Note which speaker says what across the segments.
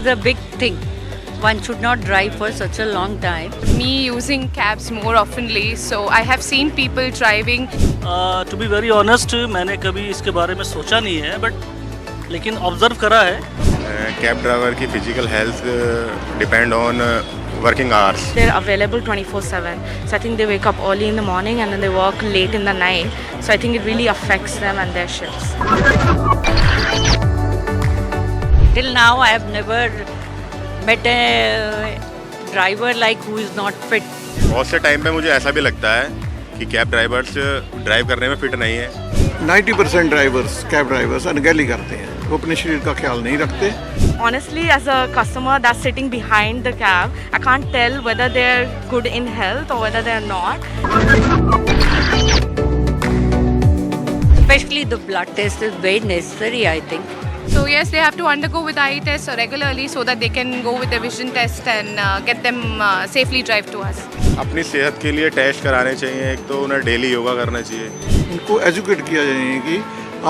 Speaker 1: is a big thing. One should not drive for such a long time.
Speaker 2: Me using cabs more oftenly, so I have seen people driving.
Speaker 3: To be very honest, मैंने कभी इसके बारे में सोचा नहीं है, but लेकिन observe करा है.
Speaker 4: कैब ड्राइवर की physical health depend on working hours.
Speaker 5: They're available 24/7. So I think they wake up early in the morning and then they work late in the night. So I think it really affects them and their shifts.
Speaker 1: Till now, I have never met a driver like who is not fit.
Speaker 4: बहुत से time पे मुझे ऐसा भी लगता है कि cab drivers drive करने में फिट नहीं है.
Speaker 6: 90% ड्राइवर्स कैब ड्राइवर्स अनगैली करते हैं, वो अपने शरीर का ख्याल नहीं रखते.
Speaker 5: Honestly, as a customer that's sitting behind the cab, I can't tell whether they're good in health or whether they're not.
Speaker 1: Especially the blood test is very necessary, I think.
Speaker 2: So yes, they have to undergo with eye tests regularly so that they can go with the vision test and get them safely drive to us.
Speaker 4: अपनी सेहत के लिए test कराने चाहिए. एक तो उन्हें daily yoga करना चाहिए.
Speaker 6: इनको एजुकेट किया जाए कि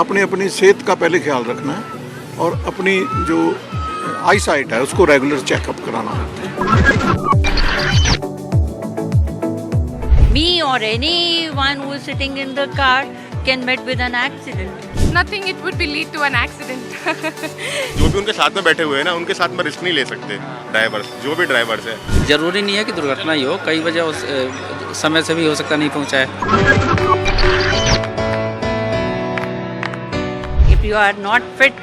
Speaker 6: आपने अपनी सेहत का पहले ख्याल रखना है और अपनी जो आई साइट है उसको रेगुलर चेकअप कराना है.
Speaker 1: Me or anyone who is sitting in the car can meet with an accident.
Speaker 2: Nothing, it would be lead to an accident.
Speaker 4: जो भी उनके साथ में बैठे हुए हैं ना, उनके साथ में रिस्क नहीं ले सकते ड्राइवर्स, जो भी ड्राइवर्स हैं.
Speaker 7: जरूरी नहीं है कि दुर्घटना ही हो, कई वजह उस समय से भी हो सकता नहीं पहुंचा है.
Speaker 1: If you are not fit,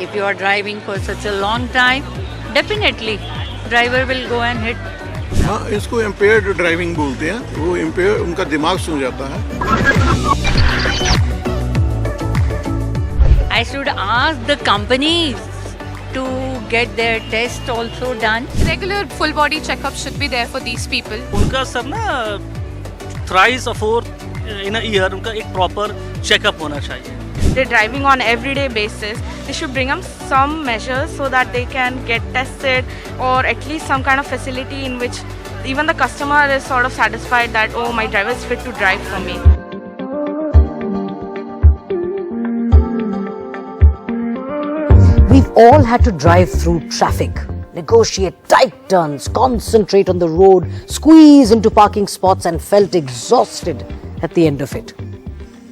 Speaker 1: if you are driving for such a long time, definitely driver will go and hit.
Speaker 6: हाँ, इसको इम्पेयर्ड ड्राइविंग बोलते हैं. वो इम्पेयर उनका दिमाग सो जाता है.
Speaker 1: I should ask the companies to get their test also done.
Speaker 2: Regular full body checkup should be there for these people.
Speaker 3: उनका सब ना thrice or fourth in a year उनका एक proper checkup होना चाहिए.
Speaker 5: They're driving on everyday basis. They should bring up some measures so that they can get tested or at least some kind of facility in which even the customer is sort of satisfied that, oh, my driver is fit to drive for me.
Speaker 8: We've all had to drive through traffic, negotiate tight turns, concentrate on the road, squeeze into parking spots and felt exhausted at the end of it.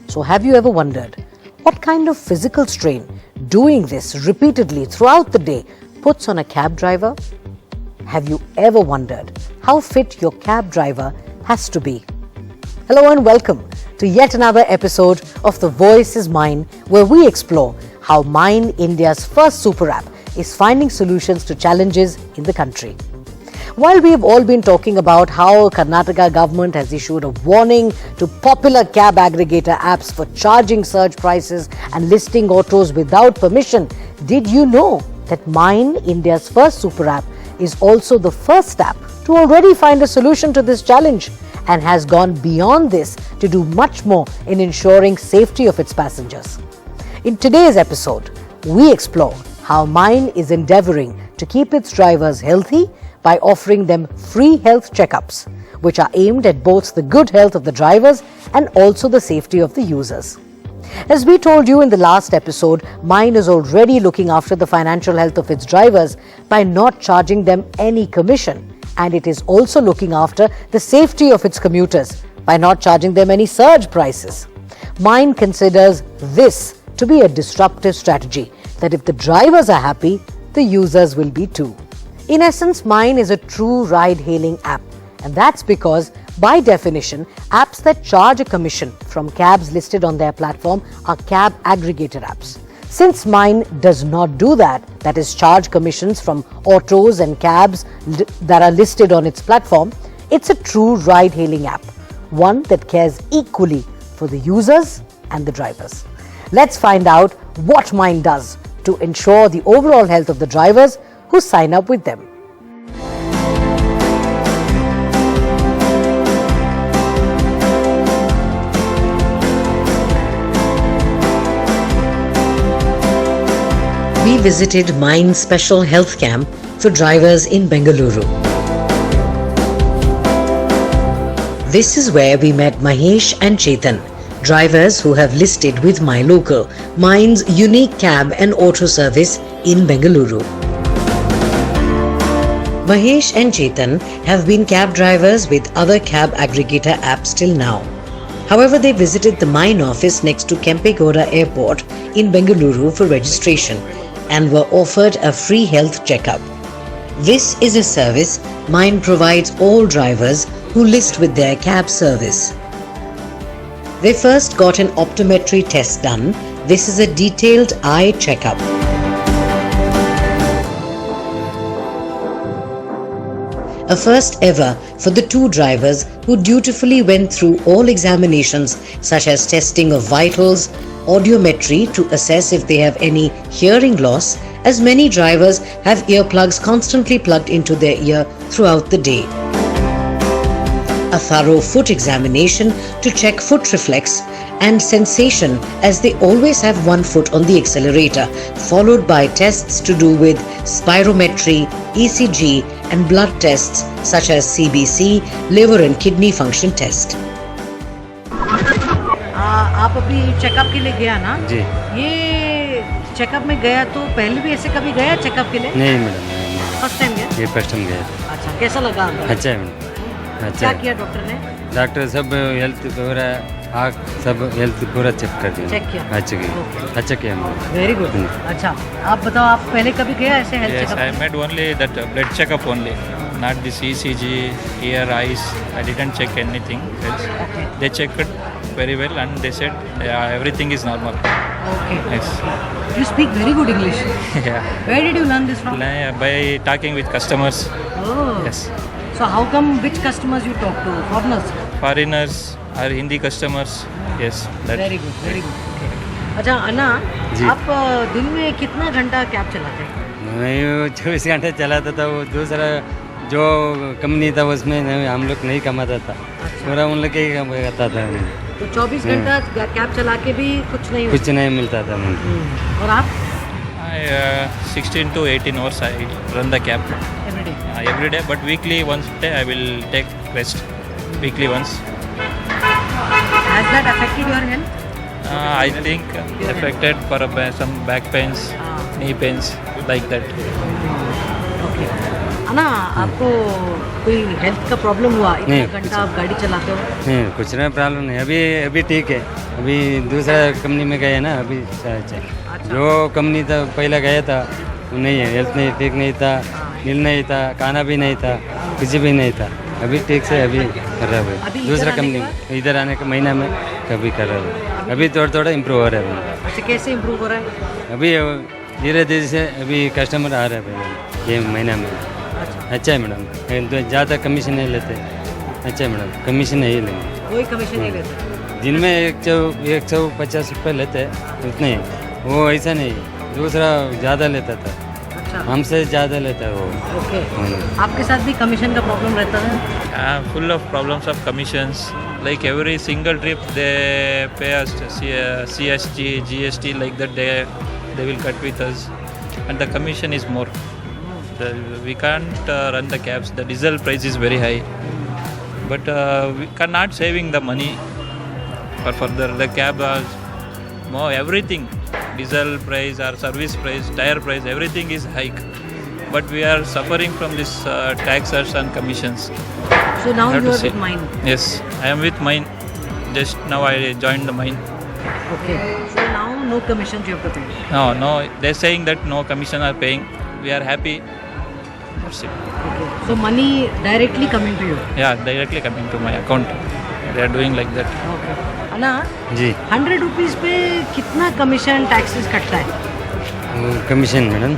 Speaker 8: So have you ever wondered what kind of physical strain doing this repeatedly throughout the day puts on a cab driver? Have you ever wondered how fit your cab driver has to be? Hello and welcome to yet another episode of the Voice Is MYn, where we explore how MYn, India's first super app, is finding solutions to challenges in the country. While we have all been talking about how Karnataka government has issued a warning to popular cab aggregator apps for charging surge prices and listing autos without permission, did you know that MYn, India's first super app, is also the first app to already find a solution to this challenge and has gone beyond this to do much more in ensuring safety of its passengers. In today's episode, we explore how MYn is endeavoring to keep its drivers healthy by offering them free health checkups, which are aimed at both the good health of the drivers and also the safety of the users. As we told you in the last episode, MYn is already looking after the financial health of its drivers by not charging them any commission, and it is also looking after the safety of its commuters by not charging them any surge prices. MYn considers this to be a disruptive strategy that if the drivers are happy, the users will be too. In essence, MYn is a true ride-hailing app, and that's because, by definition, apps that charge a commission from cabs listed on their platform are cab aggregator apps. Since MYn does not do that, that is, charge commissions from autos and cabs that are listed on its platform, it's a true ride-hailing app, one that cares equally for the users and the drivers. Let's find out what MYn does to ensure the overall health of the drivers who sign up with them. We visited MYn's special health camp for drivers in Bengaluru. This is where we met Mahesh and Chetan, drivers who have listed with MyLocal, MYn's unique cab and auto service in Bengaluru. Mahesh and Chetan have been cab drivers with other cab aggregator apps till now. However, they visited the MYn office next to Kempegowda Airport in Bengaluru for registration and were offered a free health checkup. This is a service MYn provides all drivers who list with their cab service. They first got an optometry test done. This is a detailed eye checkup. A first ever for the two drivers who dutifully went through all examinations such as testing of vitals, audiometry to assess if they have any hearing loss, as many drivers have earplugs constantly plugged into their ear throughout the day. A thorough foot examination to check foot reflex and sensation, as they always have one foot on the accelerator, followed by tests to do with spirometry, ECG and blood tests such as CBC, liver and kidney function test.
Speaker 1: आप अभी checkup के लिए गया ना
Speaker 9: जी।
Speaker 1: ये checkup में गया तो पहले भी ऐसे कभी गया चेकअप के लिए?
Speaker 9: नहीं मैडम,
Speaker 1: फर्स्ट टाइम गया?
Speaker 9: ये फर्स्ट टाइम गया।
Speaker 1: अच्छा, कैसा लगा आपको?
Speaker 9: अच्छा है मैडम, अच्छा
Speaker 1: क्या
Speaker 9: है।
Speaker 1: किया डॉक्टर ने?
Speaker 9: डॉक्टर सब हेल्थ पूरा आँख सब हेल्थ पूरा चेक कर दिया।
Speaker 1: चेक किया?
Speaker 9: अच्छा किया, अच्छा किया मैडम।
Speaker 1: Very good. अच्छा, आप बताओ, आप पहले कभी गया ऐसे health
Speaker 10: Yes, I
Speaker 1: checkup?
Speaker 10: made only that blood checkup only, not this ECG, ear, eyes. I didn't check anything else.
Speaker 1: Okay.
Speaker 10: They checked it very well and they said everything is normal.
Speaker 1: Okay.
Speaker 10: Yes.
Speaker 1: You speak very good English.
Speaker 10: Yeah.
Speaker 1: Where did you learn this from?
Speaker 10: By talking with customers.
Speaker 1: Oh.
Speaker 10: Yes.
Speaker 1: So how come which customers you talk to? Foreigners?
Speaker 10: Foreigners or Hindi customers. Yes. That.
Speaker 1: Very good, very good. Okay. अच्छा अन्ना,
Speaker 9: जी।
Speaker 1: आप दिन में कितना घंटा cab चलाते हैं?
Speaker 9: मैं 24 घंटे चलाता था। वो दूसरा जो कंपनी था उसमें हम लोग नहीं कमाता था, पूरा उन लोग के ही कमाता था।
Speaker 1: तो 24 घंटा कैब चला के भी कुछ नहीं
Speaker 9: कुछ नहीं मिलता था मुझे।
Speaker 1: और आप?
Speaker 10: 16 to 18 hours I run the cab.
Speaker 1: Every day?
Speaker 10: Every day, but weekly once day I will take rest. Weekly once.
Speaker 1: Has that affected your health?
Speaker 10: I think affected for some back pains, knee pains, like that.
Speaker 1: Okay. अन्ना, आपको कोई health का problem हुआ? इतना
Speaker 9: नहीं,
Speaker 1: घंटा आप गाड़ी चलाते हो?
Speaker 9: नहीं, कुछ ना प्रॉब्लम नहीं। अभी ठीक है। अभी दूसरा कंपनी में गए ना, अभी जो कंपनी था पहला गया था वो नहीं है, हेल्थ नहीं ठीक नहीं था, नील नहीं था, खाना भी नहीं था, कुछ भी नहीं था। अभी ठीक से अभी कर रहा है। दूसरा कंपनी में इधर आने के महीना में कभी कर रहा है। अभी थोड़ा थोड़ा इम्प्रूव हो रहा है।
Speaker 1: अच्छा, कैसे इम्प्रूव हो रहा है?
Speaker 9: अभी धीरे धीरे से अभी कस्टमर आ रहा है भाई, ये महीना में। अच्छा है मैडम, ज़्यादा कमीशन नहीं लेते। अच्छा है मैडम, कमीशन नहीं लेंगे,
Speaker 1: कोई कमीशन नहीं लेते?
Speaker 9: दिन में 150 रुपये लेते हैं, उतने ही। वो ऐसा नहीं, दूसरा ज़्यादा लेता था।
Speaker 1: अच्छा,
Speaker 9: हमसे ज़्यादा लेता है वो।
Speaker 1: ओके। आपके साथ भी कमीशन का प्रॉब्लम रहता है?
Speaker 10: Full of problems of commissions. Like every single trip they pay us CSG, GST, like that they will cut with us, and the commission is more. We can't run the cabs. The diesel price is very high, but we cannot saving the money for further. The cab more everything, diesel price or service price, tire price, everything is hike. But we are suffering from this taxes and commissions.
Speaker 1: So now
Speaker 10: Have
Speaker 1: you
Speaker 10: to
Speaker 1: are
Speaker 10: say.
Speaker 1: with MYn.
Speaker 10: Yes, I am with MYn. Just now I joined the MYn.
Speaker 1: Okay. So now no commissions you have to pay.
Speaker 10: No, they're saying that no commission are paying. We are happy. That's it.
Speaker 1: Okay. So money directly coming to you.
Speaker 10: Yeah, directly coming to my account. They are doing like that.
Speaker 1: Okay. अन्ना,
Speaker 9: जी।
Speaker 1: 100 rupees पे कितना commission taxes कटता है?
Speaker 9: Commission madam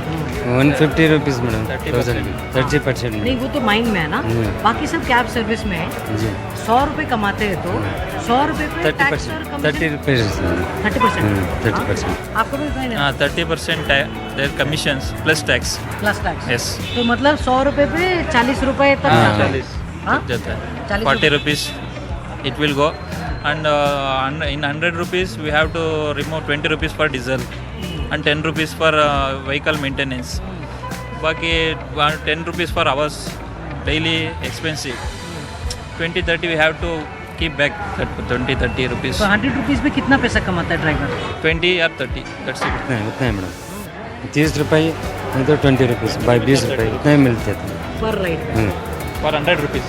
Speaker 9: 150 rupees madam, 30%।
Speaker 1: नहीं, वो तो MYn में है ना, बाकी सब कैब सर्विस में है।
Speaker 9: जी।
Speaker 1: 100 रुपये कमाते हैं तो 100 रुपये पे टैक्स और
Speaker 9: 30%।
Speaker 1: 30%। आपको भी फाइन है?
Speaker 10: 30% their commissions plus tax.
Speaker 1: Plus tax?
Speaker 10: Yes.
Speaker 1: तो मतलब 100 रुपये पे 40 रुपये तक जाता है? हाँ?
Speaker 10: जाता है।
Speaker 1: 40
Speaker 10: 40 rupees it will go, and in 100 rupees we have to remove 20 rupees for diesel and 10 rupees for vehicle maintenance. बाकी 10 rupees for hours daily expensive. 20-30 we have to keep back 20-30 rupees.
Speaker 1: तो 100 रुपीज़ पे कितना पैसा कमाता है driver?
Speaker 10: 20 or 30, that's it.
Speaker 9: उतना है madam. 30 रुपये नहीं तो 20 रुपीज़ बाई 20 रुपये इतने मिलते थे
Speaker 8: per ride.
Speaker 10: For 100 rupees.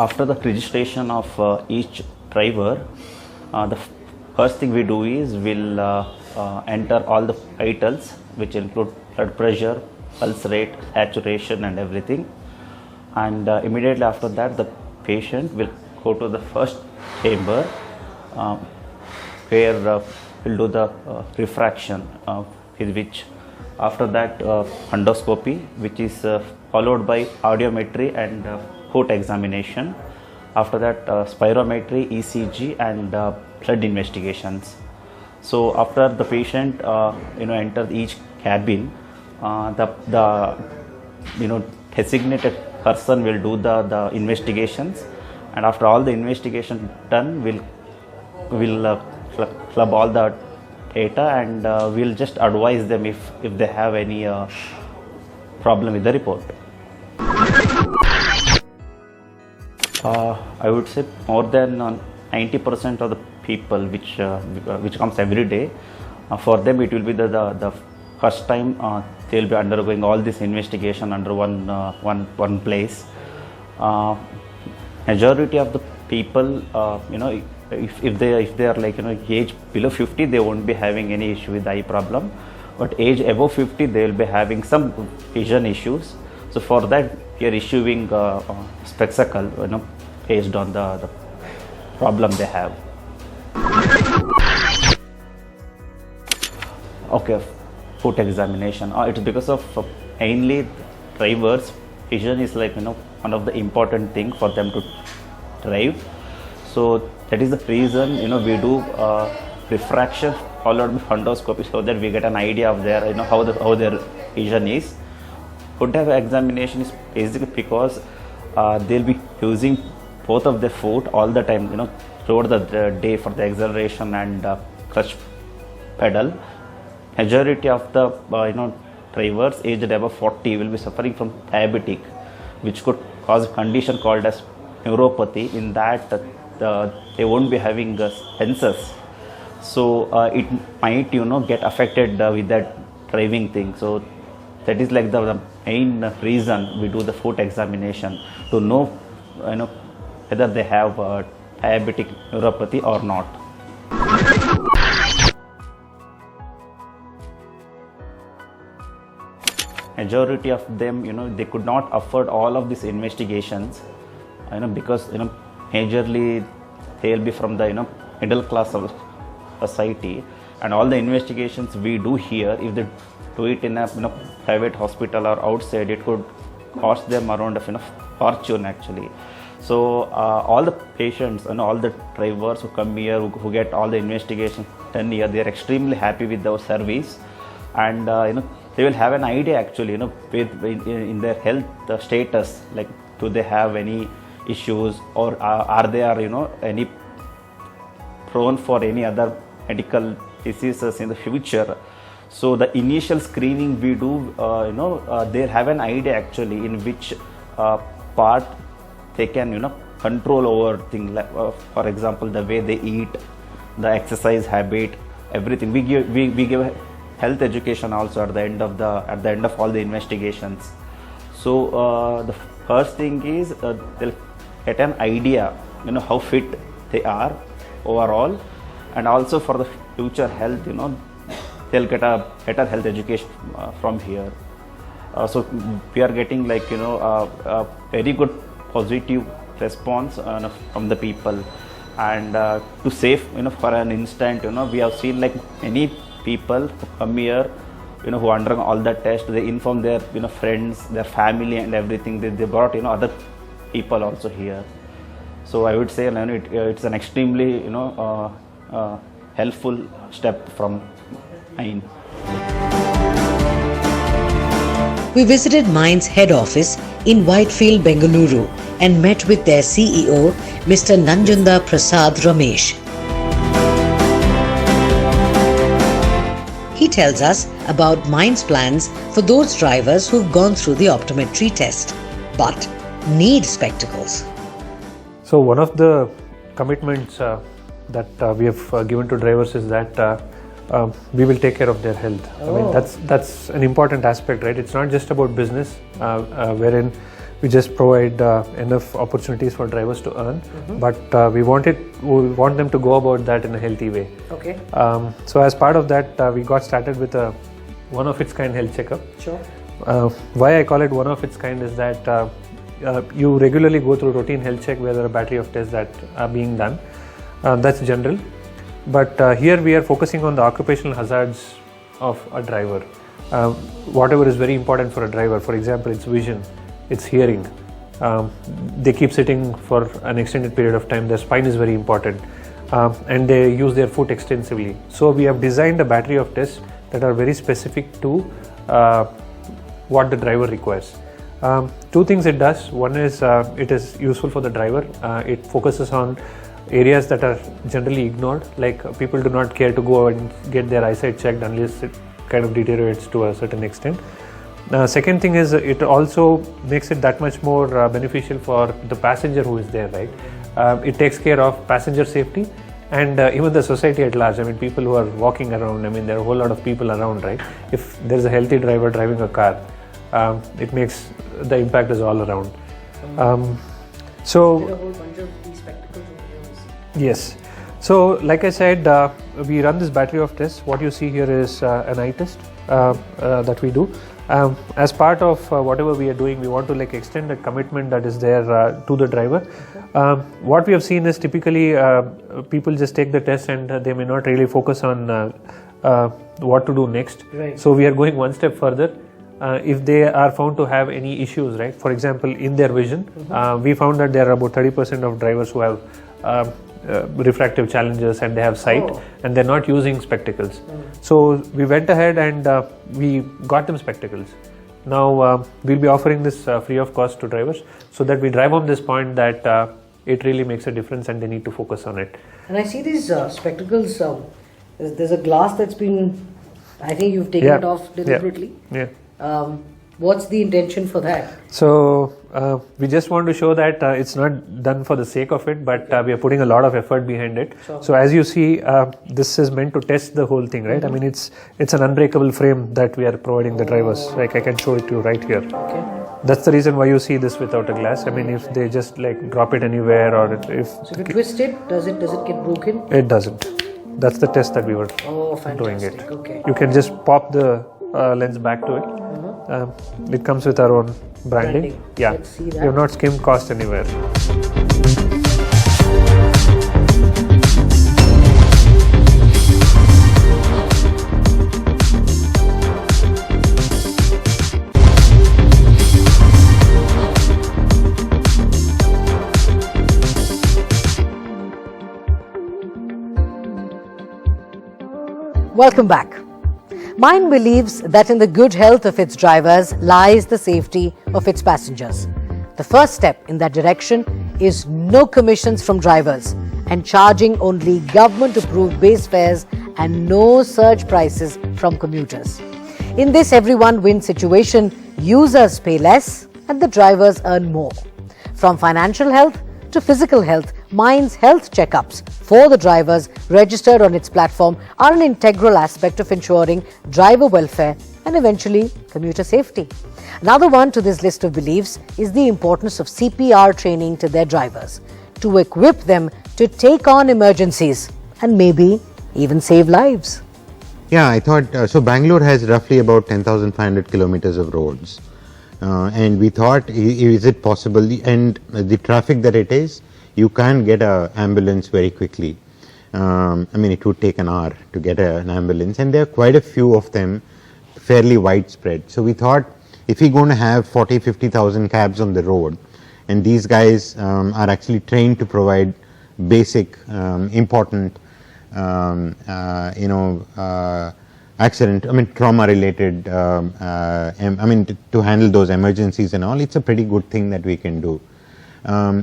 Speaker 11: After the registration of each driver, the first thing we do is we'll enter all the vitals, which include blood pressure, pulse rate, saturation, and everything. And immediately after that, the patient will go to the first chamber where we'll do the refraction, with which after that endoscopy, which is followed by audiometry and foot examination. After that spirometry, ECG, and blood investigations. So after the patient enter each cabin, the designated person will do the investigations, and after all the investigation done, we'll club all the data, and we'll just advise them if they have any problem with the report. I would say more than 90% of the people which comes every day, for them it will be the first time they will be undergoing all this investigation under one place. Majority of the people, if they are like age below 50, they won't be having any issue with the eye problem, but age above 50 they will be having some vision issues. So for that we are issuing spectacle based on the problem they have. Okay, foot examination. It's because of mainly drivers, vision is like one of the important thing for them to drive. So that is the reason we do refraction followed by endoscopy, so that we get an idea of their how their vision is. Foot examination is basically because they'll be using both of their foot all the time throughout the day for the acceleration and clutch pedal. Majority of the drivers aged above 40 will be suffering from diabetic, which could cause a condition called as neuropathy, in that they won't be having sensors, so it might get affected with that driving thing. So that is like the main reason we do the foot examination, to know whether they have diabetic neuropathy or not. Majority of them they could not afford all of these investigations because majorly they will be from the middle class of society, and all the investigations we do here, if they do it in a private hospital or outside, it could cost them around a fortune actually. So all the patients and all the drivers who come here, who get all the investigation done here, they are extremely happy with our service, and they will have an idea actually in their health status, like do they have any issues, or are they any prone for any other medical diseases in the future. So the initial screening we do, they have an idea actually in which part they can control over things, like for example the way they eat, the exercise habit, everything. We give health education also at the end of all the investigations. So the first thing is they'll get an idea how fit they are overall, and also for the future health they'll get a better health education from here. So we are getting like a very good positive response from the people, and to save for an instant we have seen like many people who come here who undergo all the tests, they inform their friends, their family and everything. They brought other people also here. So I would say it's an extremely helpful step from MYn.
Speaker 8: We visited MYN's head office in Whitefield, Bengaluru, and met with their CEO, Mr. Nanjunda Prasad Ramesh. He tells us about MYN's plans for those drivers who've gone through the optometry test but need spectacles.
Speaker 12: So one of the commitments that we have given to drivers is that we will take care of their health. I mean, that's an important aspect, right? It's not just about business, wherein we just provide enough opportunities for drivers to earn, but we want them to go about that in a healthy way.
Speaker 8: Okay.
Speaker 12: So as part of that, we got started with a one-of-its-kind health checkup.
Speaker 8: Sure.
Speaker 12: Why I call it one-of-its-kind is that you regularly go through routine health check where there are a battery of tests that are being done. That's general. But here we are focusing on the occupational hazards of a driver. Whatever is very important for a driver, for example, it's vision, it's hearing. They keep sitting for an extended period of time, their spine is very important, and they use their foot extensively. So we have designed a battery of tests that are very specific to what the driver requires. Two things it does. One is it is useful for the driver. It focuses on areas that are generally ignored, like people do not care to go and get their eyesight checked unless it kind of deteriorates to a certain extent. Second thing is it also makes it that much more beneficial for the passenger who is there, right? It takes care of passenger safety and even the society at large. I mean, people who are walking around, I mean, there are a whole lot of people around, right? If there's a healthy driver driving a car, it makes the impact is all around. Yes. So, like I said, we run this battery of tests. What you see here is an eye test that we do. As part of whatever we are doing, we want to extend the commitment that is there to the driver. What we have seen is typically people just take the test and they may not really focus on what to do next.
Speaker 8: Right.
Speaker 12: So we are going one step further. If they are found to have any issues, right? For example, in their vision, we found that there are about 30% of drivers who have refractive challenges and they have sight and they're not using spectacles. So we went ahead and we got them spectacles. Now we'll be offering this free of cost to drivers so that we drive home this point that it really makes a difference and they need to focus on it.
Speaker 8: And I see these spectacles, there's a glass that's been, I think you've taken it off deliberately.
Speaker 12: Yeah.
Speaker 8: What's the intention for that?
Speaker 12: So we just want to show that it's not done for the sake of it, but we are putting a lot of effort behind it.
Speaker 8: Sure.
Speaker 12: So as you see, this is meant to test the whole thing, right? I mean, it's an unbreakable frame that we are providing the drivers. Like I can show it to you right here.
Speaker 8: Okay.
Speaker 12: That's the reason why you see this without a glass. I mean, if they just drop it anywhere or if...
Speaker 8: So if you twist it, does it get broken?
Speaker 12: It doesn't. That's the test that we were doing it.
Speaker 8: Okay.
Speaker 12: You can just pop the lens back to it. It comes with our own branding. Yeah,
Speaker 8: Let's see that.
Speaker 12: we have not skimmed cost anywhere.
Speaker 8: Welcome back. MYn believes that in the good health of its drivers lies the safety of its passengers. The first step in that direction is no commissions from drivers and charging only government-approved base fares and no surge prices from commuters. In this everyone wins situation, users pay less and the drivers earn more. From financial health to physical health, MYn's health checkups for the drivers registered on its platform are an integral aspect of ensuring driver welfare and eventually commuter safety. Another one to this list of beliefs is the importance of CPR training to their drivers to equip them to take on emergencies and maybe even save lives.
Speaker 13: Yeah, I thought, so Bangalore has roughly about 10,500 kilometers of roads. And we thought, is it possible, and the traffic that it is, you can't get an ambulance very quickly. I mean, it would take an hour to get an ambulance, and there are quite a few of them, fairly widespread. So we thought, if we're going to have 40,000-50,000 cabs on the road, and these guys are actually trained to provide basic, important, accident, I mean, trauma-related, I mean, to handle those emergencies and all, it's a pretty good thing that we can do.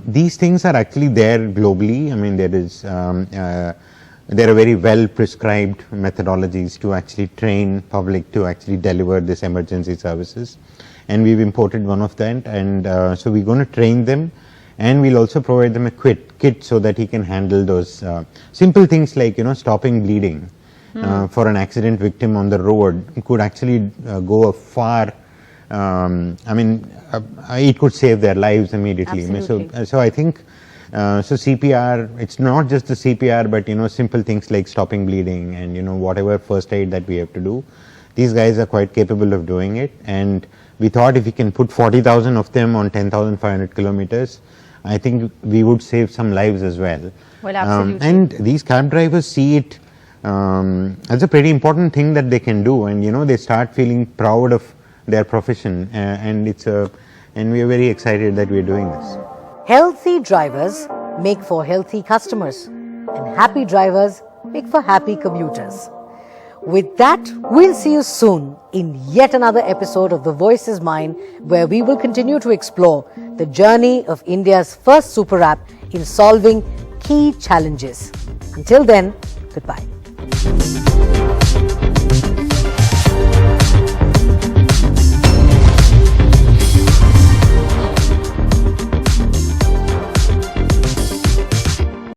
Speaker 13: These things are actually there globally. I mean, there are very well prescribed methodologies to actually train public to actually deliver this emergency services, and we've imported one of that, and so we're going to train them, and we'll also provide them a kit so that he can handle those simple things like stopping bleeding. for an accident victim on the road could actually go a far. It could save their lives immediately. So I think CPR. It's not just the CPR, but simple things like stopping bleeding and whatever first aid that we have to do. These guys are quite capable of doing it, and we thought if we can put 40,000 of them on 10,500 kilometers, I think we would save some lives as well.
Speaker 8: Well, absolutely.
Speaker 13: And these cab drivers see it as a pretty important thing that they can do, and they start feeling proud of their profession, and we are very excited that we are doing this.
Speaker 8: Healthy drivers make for healthy customers, and happy drivers make for happy commuters. With that, we'll see you soon in yet another episode of The Voice Is MYn, where we will continue to explore the journey of India's first super app in solving key challenges. Until then, goodbye.